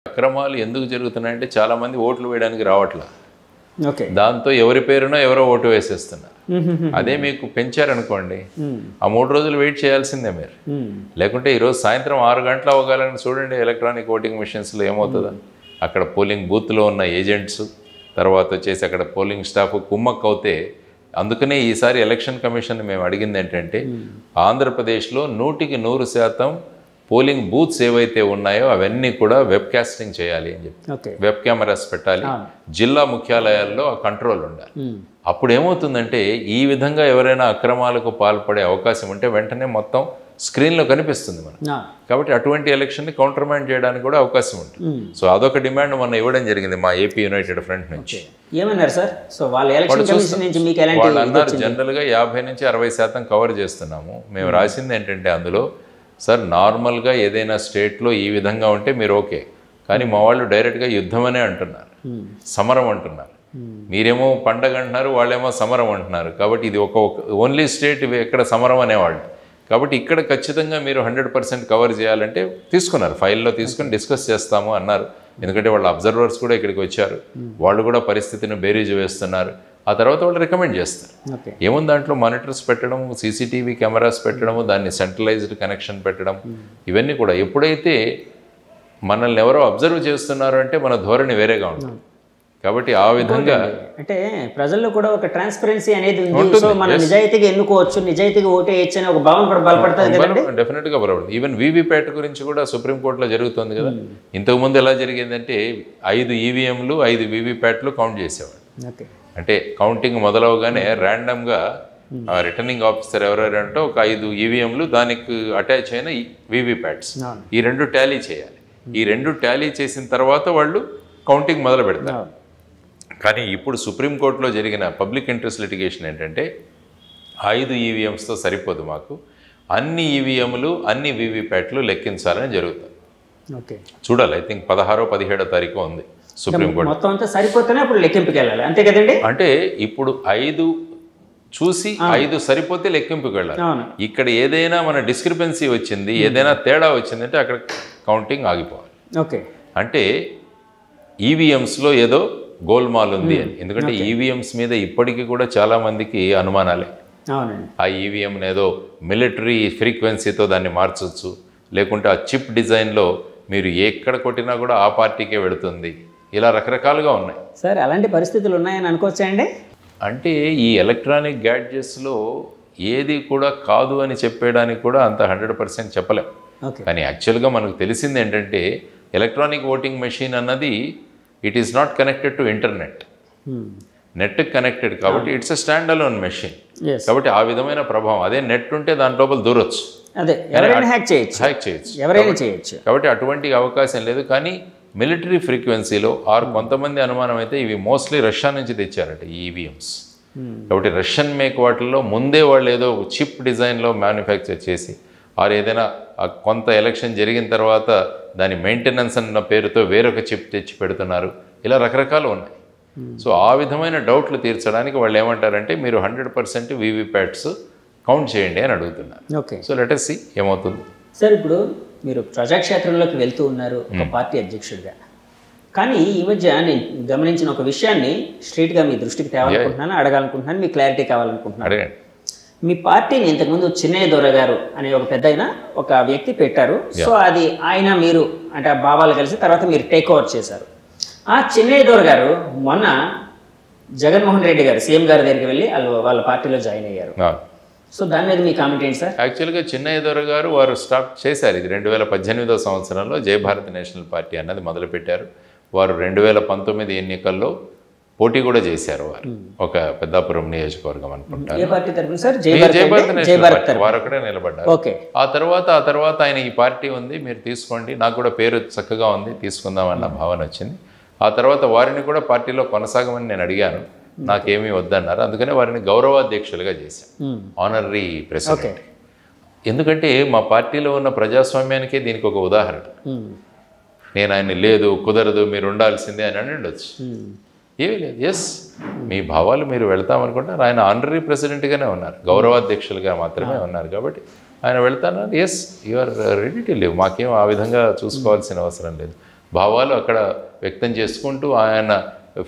అక్రమాలు ఎందుకు జరుగుతున్నాయంటే చాలామంది ఓట్లు వేయడానికి రావట్లా. ఓకే. దాంతో ఎవరి పేరునో ఎవరో ఓటు వేసేస్తున్నారు. అదే మీకు పెంచారనుకోండి, ఆ 3 రోజులు వెయిట్ చేయాల్సిందే మీరు. లేకుంటే ఈరోజు సాయంత్రం 6 గంటల అవ్వగాలని చూడండి ఎలక్ట్రానిక్ ఓటింగ్ మిషన్స్లో ఏమవుతుందో. అక్కడ పోలింగ్ బూత్లో ఉన్న ఏజెంట్స్, తర్వాత వచ్చేసి అక్కడ పోలింగ్ స్టాఫ్ కుమ్మక్క అవుతే. అందుకనే ఈసారి ఎలక్షన్ కమిషన్ మేము అడిగింది ఏంటంటే ఆంధ్రప్రదేశ్లో 100% పోలింగ్ బూత్స్ ఏవైతే ఉన్నాయో అవన్నీ కూడా వెబ్ కాస్టింగ్ చేయాలి అని చెప్పి, వెబ్ కెమెరాస్ పెట్టాలి, జిల్లా ముఖ్యాలయాల్లో ఆ కంట్రోల్ ఉండాలి. అప్పుడు ఏమవుతుందంటే ఈ విధంగా ఎవరైనా అక్రమాలకు పాల్పడే అవకాశం ఉంటే వెంటనే మొత్తం స్క్రీన్లో కనిపిస్తుంది మనకు. కాబట్టి అటువంటి ఎలక్షన్ని కౌంటర్మైండ్ చేయడానికి కూడా అవకాశం ఉంటుంది. సో అదొక డిమాండ్ మొన్న ఇవ్వడం జరిగింది మా ఏపీ యునైటెడ్ ఫ్రంట్ నుంచి. ఏమన్నారు సార్? సో వాళ్ళు అన్నారు జనరల్గా 50 నుంచి 60% కవర్ చేస్తున్నాము. మేము రాసింది ఏంటంటే అందులో, సార్ నార్మల్గా ఏదైనా స్టేట్లో ఈ విధంగా ఉంటే మీరు ఓకే, కానీ మా వాళ్ళు డైరెక్ట్గా యుద్ధం అనే అంటున్నారు, సమరం అంటున్నారు. మీరేమో పండగ అంటున్నారు, వాళ్ళేమో సమరం అంటున్నారు. కాబట్టి ఇది ఒక ఓన్లీ స్టేట్ ఎక్కడ సమరం అనేవాళ్ళు. కాబట్టి ఇక్కడ ఖచ్చితంగా మీరు 100% కవర్ చేయాలంటే తీసుకున్నారు, ఫైల్లో తీసుకుని డిస్కస్ చేస్తాము అన్నారు. ఎందుకంటే వాళ్ళ అబ్జర్వర్స్ కూడా ఇక్కడికి వచ్చారు, వాళ్ళు కూడా పరిస్థితిని బేరీజు వేస్తున్నారు. ఆ తర్వాత వాళ్ళు రికమెండ్ చేస్తారు. ఏముంది దాంట్లో మానిటర్స్ పెట్టడం, సీసీటీవీ కెమెరాస్ పెట్టడం, దాన్ని సెంట్రలైజ్డ్ కనెక్షన్ పెట్టడం, ఇవన్నీ కూడా. ఎప్పుడైతే మనల్ని ఎవరో అబ్జర్వ్ చేస్తున్నారు అంటే మన ధోరణి వేరేగా ఉంటుంది. కాబట్టి ఆ విధంగా అంటే ప్రజల్లో కూడా ఒక ట్రాన్స్పరెన్సీ అనేది ఉంది. సో మనం నిజాయితీగా ఎన్నుకోవచ్చు, నిజాయితీగా ఓటేయచ్చు అనే ఒక భావన కూడా బలపడుతుంది కదండి. డెఫినెట్గా బలపడుతుంది. ఈవెన్ వీవీప్యాట్ గురించి కూడా సుప్రీంకోర్టులో జరుగుతుంది కదా. ఇంతకుముందు ఎలా జరిగిందంటే 5 ఈవీఎంలు 5 వీవీప్యాట్లు కౌంట్ చేసేవాడు. అంటే కౌంటింగ్ మొదలవగానే ర్యాండమ్గా రిటర్నింగ్ ఆఫీసర్ ఎవరంటే ఒక 5 ఈవీఎంలు దానికి అటాచ్ అయిన వీవీప్యాట్స్, ఈ 2 టాలీ చేయాలి. ఈ 2 టాలీ చేసిన తర్వాత వాళ్ళు కౌంటింగ్ మొదలు పెడతారు. కానీ ఇప్పుడు సుప్రీంకోర్టులో జరిగిన పబ్లిక్ ఇంట్రెస్ట్ లిటిగేషన్ ఏంటంటే 5 ఈవీఎంస్తో సరిపోదు, మాకు అన్ని ఈవీఎంలు అన్ని వీవీప్యాట్లు లెక్కించాలని జరుగుతుంది. చూడాలి, ఐ థింక్ 16వ 17వ తారీఖు ఉంది సుప్రీంకోర్టు. మొత్తం అంతా సరిపోతేనే అప్పుడు లెక్కింపుకి వెళ్ళాలి, అంతే కదండి. అంటే ఇప్పుడు 5 చూసి 5 సరిపోతే లెక్కింపుకి వెళ్ళాలి. ఇక్కడ ఏదైనా మన డిస్క్రిపెన్సీ వచ్చింది, ఏదైనా తేడా వచ్చిందంటే అక్కడ కౌంటింగ్ ఆగిపోవాలి. అంటే ఈవీఎంస్లో ఏదో గోల్మాల్ ఉంది అని. ఎందుకంటే ఈవీఎంస్ మీద ఇప్పటికీ కూడా చాలామందికి అనుమానాలే. ఆ ఈవీఎంని ఏదో మిలిటరీ ఫ్రీక్వెన్సీతో దాన్ని మార్చవచ్చు, లేకుంటే ఆ చిప్ డిజైన్లో మీరు ఎక్కడ కొట్టినా కూడా ఆ పార్టీకే వెళుతుంది, ఇలా రకరకాలుగా ఉన్నాయి. సార్ అలాంటి పరిస్థితులు ఉన్నాయని అనుకోవచ్చా అండి? అంటే ఈ ఎలక్ట్రానిక్ గ్యాడ్జెట్స్లో ఏది కూడా కాదు అని చెప్పేయడానికి కూడా అంత 100% చెప్పలేం. కానీ యాక్చువల్గా మనకు తెలిసింది ఏంటంటే ఎలక్ట్రానిక్ ఓటింగ్ మెషిన్ అన్నది it is not connected to internet, net connected కాబట్టి it's a stand alone machine. కాబట్టి ఆ విధమైన ప్రభావం, అదే నెట్ ఉంటే దాని లోపల దూరొచ్చు, హ్యాక్ చేయొచ్చు. కాబట్టి అటువంటి అవకాశం లేదు. కానీ మిలిటరీ ఫ్రీక్వెన్సీలో కొంతమంది అనుమానం అయితే ఇవి మోస్ట్లీ రష్యా నుంచి తెచ్చారట ఈ ఈవీఎంస్. కాబట్టి రష్యన్ మేక్ వాటిల్లో ముందే వాళ్ళు ఏదో చిప్ డిజైన్లో మ్యానుఫ్యాక్చర్ చేసి ఏదైనా కొంత ఎలక్షన్ జరిగిన తర్వాత దాని మెయింటెనెన్స్ అన్న పేరుతో వేరొక చిప్ తెచ్చి పెడుతున్నారు, ఇలా రకరకాలు ఉన్నాయి. సో ఆ విధమైన డౌట్లు తీర్చడానికి వాళ్ళు ఏమంటారంటే మీరు 100% వీవీప్యాట్స్ కౌంట్ చేయండి అని అడుగుతున్నారు. సో లెట్ us see ఏమవుతుంది. సార్ ఇప్పుడు మీరు ప్రజాక్షేత్రంలోకి వెళ్తూ ఉన్నారు ఒక పార్టీ అధ్యక్షుడిగా, కానీ ఈ మధ్య నేను గమనించిన ఒక విషయాన్ని స్ట్రైట్గా మీ దృష్టికి తేవాలనుకుంటున్నాను, అడగాలనుకుంటున్నాను, మీ క్లారిటీ కావాలనుకుంటున్నాను. అడగండి. మీ పార్టీని ఇంతకుముందు చిన్నయ్య దొర గారు అనే ఒక పెద్ద ఒక వ్యక్తి పెట్టారు. సో అది ఆయన మీరు అంటే ఆ భావాలు కలిసి తర్వాత మీరు టేక్ ఓవర్ చేశారు. ఆ చిన్నయ్య దొర గారు మొన్న జగన్మోహన్ రెడ్డి గారు సీఎం గారి దగ్గరికి వెళ్ళి వాళ్ళ పార్టీలో జాయిన్ అయ్యారు. సో దాని మీద మీ కామెంట్ ఏంటి సార్? యాక్చువల్గా చిన్నయ్య దొర గారు వారు స్టార్ట్ చేశారు ఇది 2018వ సంవత్సరంలో జయభారత్ నేషనల్ పార్టీ అన్నది మొదలుపెట్టారు. వారు 2019 ఎన్నికల్లో పోటీ కూడా చేశారు. వారు ఒక పెద్దాపురం నియోజకవర్గం అనుకుంటారు, జయభారత్ నేషనల్ వారు అక్కడే నిలబడ్డారు. ఆ తర్వాత ఆయన ఈ పార్టీ ఉంది మీరు తీసుకోండి, నాకు కూడా పేరు చక్కగా ఉంది తీసుకుందామన్న భావన వచ్చింది. ఆ తర్వాత వారిని కూడా పార్టీలో కొనసాగమని నేను అడిగాను, నాకేమీ వద్దన్నారు. అందుకనే వారిని గౌరవాధ్యక్షులుగా చేశాను, ఆనరీ ప్రెసిడెంట్. ఎందుకంటే మా పార్టీలో ఉన్న ప్రజాస్వామ్యానికే దీనికి ఒక ఉదాహరణ. నేను ఆయన లేదు కుదరదు మీరు ఉండాల్సిందే అని ఉండొచ్చు, ఏమీ లేదు. ఎస్ మీ భావాలు మీరు వెళ్తామనుకుంటారు. ఆయన ఆనరీ ప్రెసిడెంట్గానే ఉన్నారు, గౌరవాధ్యక్షులుగా మాత్రమే ఉన్నారు. కాబట్టి ఆయన వెళ్తాను, yes you are ready to leave, మాకేం ఆ విధంగా చూసుకోవాల్సిన అవసరం లేదు. భావాలు అక్కడ వ్యక్తం చేసుకుంటూ ఆయన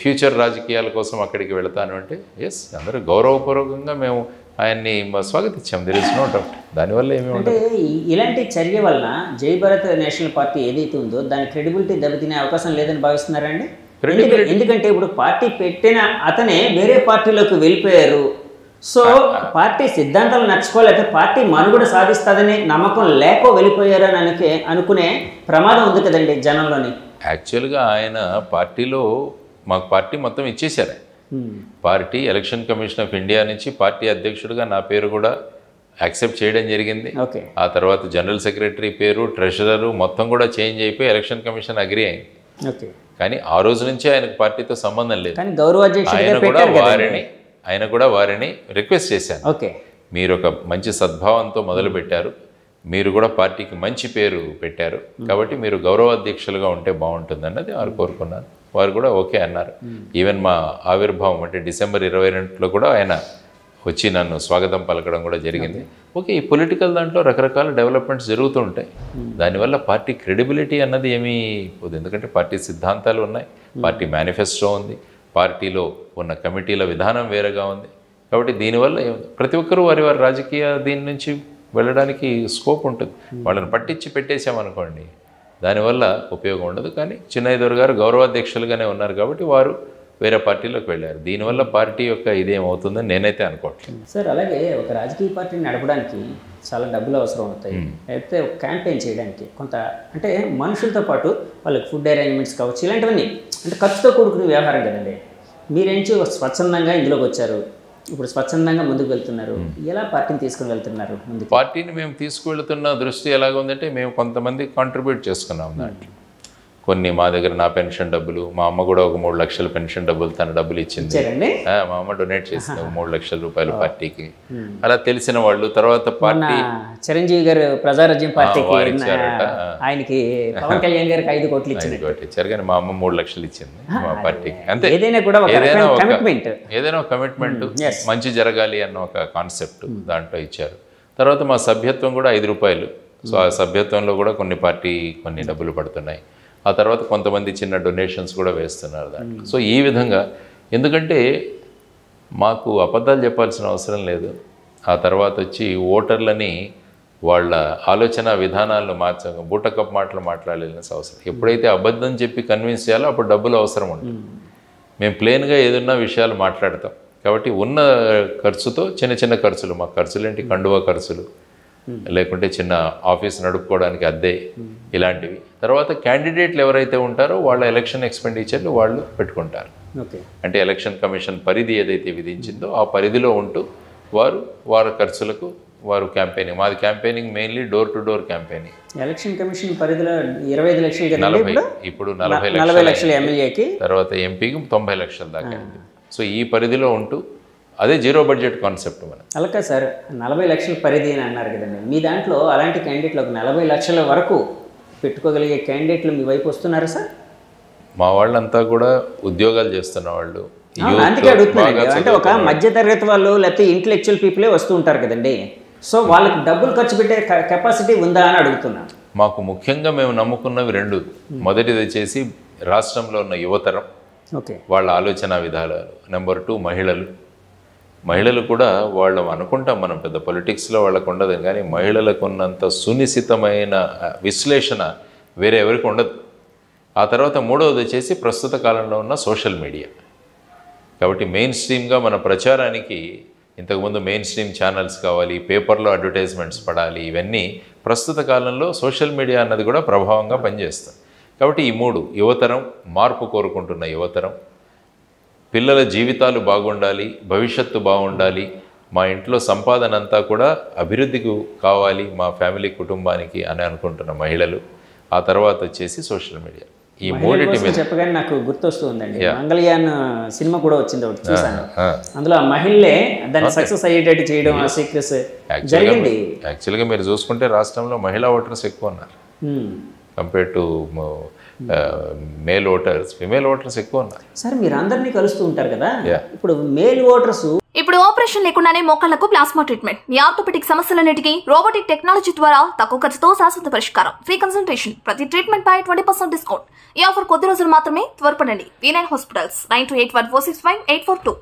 ఫ్యూచర్ రాజకీయాల కోసం అక్కడికి వెళతాను అంటే ఎస్ అందరూ గౌరవపూర్వకంగా మేము ఆయన్ని స్వాగతించాం. There is no doubt. దానివల్ల ఏమి అంటే ఇలాంటి చర్య వలన జై భారత్ నేషనల్ పార్టీ ఏదైతే ఉందో దాని క్రెడిబిలిటీ దెబ్బతినే అవకాశం లేదని భావిస్తున్నారండి? ఎందుకంటే ఇప్పుడు పార్టీ పెట్టిన అతనే వేరే పార్టీలోకి వెళ్ళిపోయారు. సో పార్టీ సిద్ధాంతాలు నచ్చుకోలేక పార్టీ మనుగడ సాధిస్తుందని నమ్మకం లేకో వెళ్ళిపోయారని అనుకునే ప్రమాదం ఉంది కదండి జనంలోని. యాక్చువల్గా ఆయన పార్టీలో మాకు పార్టీ మొత్తం ఇచ్చేశారు. Party election commission of India నుంచి పార్టీ అధ్యక్షుడిగా నా పేరు కూడా యాక్సెప్ట్ చేయడం జరిగింది. ఆ తర్వాత జనరల్ సెక్రటరీ పేరు, ట్రెషరరు మొత్తం కూడా చేంజ్ అయిపోయి ఎలక్షన్ కమిషన్ అగ్రీ అయింది. కానీ ఆ రోజు నుంచి ఆయనకు పార్టీతో సంబంధం లేదు. ఆయన కూడా వారిని రిక్వెస్ట్ చేశాను, మీరు ఒక మంచి సద్భావంతో మొదలుపెట్టారు, మీరు కూడా పార్టీకి మంచి పేరు పెట్టారు, కాబట్టి మీరు గౌరవాధ్యక్షులుగా ఉంటే బాగుంటుంది అన్నది వారు కోరుకున్నారు. వారు కూడా ఓకే అన్నారు. ఈవెన్ మా ఆవిర్భావం అంటే డిసెంబర్ 22లో కూడా ఆయన వచ్చి నన్ను స్వాగతం పలకడం కూడా జరిగింది. ఓకే, ఈ పొలిటికల్ దాంట్లో రకరకాల డెవలప్మెంట్స్ జరుగుతూ ఉంటాయి. దానివల్ల పార్టీ క్రెడిబిలిటీ అన్నది ఏమీ పోదు. ఎందుకంటే పార్టీ సిద్ధాంతాలు ఉన్నాయి, పార్టీ మేనిఫెస్టో ఉంది, పార్టీలో ఉన్న కమిటీల విధానం వేరేగా ఉంది. కాబట్టి దీనివల్ల ప్రతి ఒక్కరూ వారి వారి రాజకీయ దీని నుంచి వెళ్ళడానికి స్కోప్ ఉంటుంది. వాళ్ళని పట్టించి పెట్టేసామనుకోండి దానివల్ల ఉపయోగం ఉండదు. కానీ చిన్నయ్య దొర గారు గౌరవాధ్యక్షులుగానే ఉన్నారు కాబట్టి వారు వేరే పార్టీలోకి వెళ్ళారు. దీనివల్ల పార్టీ యొక్క ఇదేమవుతుందని నేనైతే అనుకోవట్లేదు. సార్, అలాగే ఒక రాజకీయ పార్టీని నడపడానికి చాలా డబ్బులు అవసరం అవుతాయి. అయితే ఒక క్యాంపెయిన్ చేయడానికి కొంత అంటే మనుషులతో పాటు వాళ్ళకి ఫుడ్ అరేంజ్మెంట్స్ కావచ్చు, ఇలాంటివన్నీ అంటే ఖర్చుతో కూడుకునే వ్యవహారం కదండి. మీరేంచి స్వచ్ఛందంగా ఇందులోకి వచ్చారు, ఇప్పుడు స్వచ్ఛందంగా ముందుకు వెళ్తున్నారు. ఎలా పార్టీని తీసుకుని వెళ్తున్నారు ముందుకు? పార్టీని మేము తీసుకువెళ్తున్న దృష్టి ఎలాగుందంటే మేము కొంతమంది కాంట్రిబ్యూట్ చేసుకున్నాం దాంట్లో. కొన్ని మా దగ్గర నా పెన్షన్ డబ్బులు, మా అమ్మ కూడా ఒక 3 లక్షల పెన్షన్ డబ్బులు తన డబ్బులు ఇచ్చింది. మా అమ్మ డొనేట్ చేసింది 3 లక్షల రూపాయలు పార్టీకి. అలా తెలిసిన వాళ్ళు తర్వాత పార్టీ చిరంజీవి గారు ప్రజారాజ్యం పార్టీకి ఆయనకి పవన్ కళ్యాణ్ గారికి 5 కోట్లు ఇచ్చారు. కానీ మా అమ్మ 3 లక్షలు ఇచ్చింది మా పార్టీకి. అంతే, ఏదైనా ఒక కమిట్మెంట్, మంచి జరగాలి అన్న ఒక కాన్సెప్ట్ దాంట్లో ఇచ్చారు. తర్వాత మా సభ్యత్వం కూడా 5 రూపాయలు. సో ఆ సభ్యత్వంలో కూడా కొన్ని డబ్బులు పడుతున్నాయి. ఆ తర్వాత కొంతమంది చిన్న డొనేషన్స్ కూడా వేస్తున్నారు దాంట్లో. సో ఈ విధంగా, ఎందుకంటే మాకు అబద్ధాలు చెప్పాల్సిన అవసరం లేదు. ఆ తర్వాత వచ్చి ఓటర్లని వాళ్ళ ఆలోచన విధానాలను బూటకప్ మాటలు మాట్లాడాల్సిన అవసరం. ఎప్పుడైతే అబద్ధం చెప్పి కన్విన్స్ చేయాలో అప్పుడు డబ్బులు అవసరం ఉంటుంది. మేము ప్లెయిన్గా ఏదన్నా విషయాలు మాట్లాడతాం. కాబట్టి ఉన్న ఖర్చుతో చిన్న చిన్న ఖర్చులు, మా ఖర్చులు ఏంటి, కండువా ఖర్చులు, లేకుంటే చిన్న ఆఫీస్ నడుపుకోవడానికి అద్దె, ఇలాంటివి. తర్వాత క్యాండిడేట్లు ఎవరైతే ఉంటారో వాళ్ళ ఎలక్షన్ ఎక్స్పెండిచర్లు వాళ్ళు పెట్టుకుంటారు. అంటే ఎలక్షన్ కమిషన్ పరిధి ఏదైతే విధించిందో ఆ పరిధిలో ఉంటూ వారి ఖర్చులకు వారు క్యాంపెయినింగ్. మాది campaigning mainly door to door campaigning. Election commission పరిధిలో 25 లక్షలు, 40, ఇప్పుడు 40 లక్షలు ఎమ్మెల్యేకి, తర్వాత ఎంపీకి 90 లక్షల దాకా అయింది. సో ఈ పరిధిలో ఉంటూ అదే జీరో బడ్జెట్ కాన్సెప్ట్ మనం. అలాగే సార్, 40 లక్షల పరిధి అని అన్నారు కదండి. మీ దాంట్లో అలాంటి క్యాండిడేట్లు ఒక 40 లక్షల వరకు పెట్టుకోగలిగే క్యాండిడేట్లు మీ వైపు వస్తున్నారా సార్? మా వాళ్ళంతా కూడా ఉద్యోగాలు చేస్తున్న వాళ్ళు. అందుకే అడుగుతున్నానండి. అంటే ఒక మధ్యతరగతి వాళ్ళు లేకపోతే ఇంటలెక్చువల్ పీపులే వస్తూ ఉంటారు కదండి. సో వాళ్ళకి డబ్బులు ఖర్చు పెట్టే కెపాసిటీ ఉందా అని అడుగుతున్నాను. మాకు ముఖ్యంగా మేము నమ్ముకున్నవి 2. మొదటిది వచ్చేసి రాష్ట్రంలో ఉన్న యువతరం, వాళ్ళ ఆలోచన విధానాలు. నెంబర్ 2 మహిళలు కూడా వాళ్ళు అనుకుంటాం మనం పెద్ద పొలిటిక్స్లో వాళ్ళకు ఉండదు, కానీ మహిళలకు ఉన్నంత సునిశ్చితమైన విశ్లేషణ వేరే ఎవరికి ఉండదు. ఆ తర్వాత 3వది వచ్చేసి ప్రస్తుత కాలంలో ఉన్న సోషల్ మీడియా. కాబట్టి మెయిన్ స్ట్రీమ్గా మన ప్రచారానికి ఇంతకుముందు మెయిన్ స్ట్రీమ్ ఛానల్స్ కావాలి, పేపర్లో అడ్వర్టైజ్మెంట్స్ పడాలి. ఇవన్నీ ప్రస్తుత కాలంలో సోషల్ మీడియా అన్నది కూడా ప్రభావంగా పనిచేస్తుంది. కాబట్టి ఈ 3, యువతరం, మార్పు కోరుకుంటున్న యువతరం, పిల్లల జీవితాలు బాగుండాలి, భవిష్యత్తు బాగుండాలి, మా ఇంట్లో సంపాదన అంతా కూడా అభివృద్ధికి కావాలి మా ఫ్యామిలీ కుటుంబానికి అని అనుకుంటున్న మహిళలు, ఆ తర్వాత వచ్చేసి సోషల్ మీడియా. ఈ 3 మీద చెప్పగానే నాకు గుర్తొస్తుందండి, మంగళయాన్ సినిమా కూడా వచ్చింది, ఒకటి చూసాను. అందులో ఆ మహిళలే దాన్ని సక్సెస్ అయ్యేటట్టు చేయడం, ఆ సీక్రెట్స్ జరిగింది. యాక్చువల్గా మీరు చూసుకుంటే రాష్ట్రంలో మహిళా ఓటర్స్ ఎక్కువ ఉన్నారు compare to male voters, female voters ఎక్కువ ఉన్నారు. సార్ మీరు అందరినీ కలుస్తూ ఉంటారు కదా, ఇప్పుడు మేల్ ఓటర్స్ ఇప్పుడు ఆపరేషన్ లేకుండానే మోకాళ్లకు ప్లాస్మా ట్రీట్మెంట్, మీ ఆర్థోపెటిక్ సమస్యలన్నిటికీ రోబోటిక్ టెక్నాలజీ ద్వారా తక్కువ ఖర్చుతో శాశ్వత పరిష్కారం, ఫ్రీ కన్సల్టేషన్, ప్రతి ట్రీట్మెంట్ పై 20% డిస్కౌంట్. ఈ ఆఫర్ కొద్ది రోజులు మాత్రమే, త్వరపడండి. V9 hospitals 9281465842.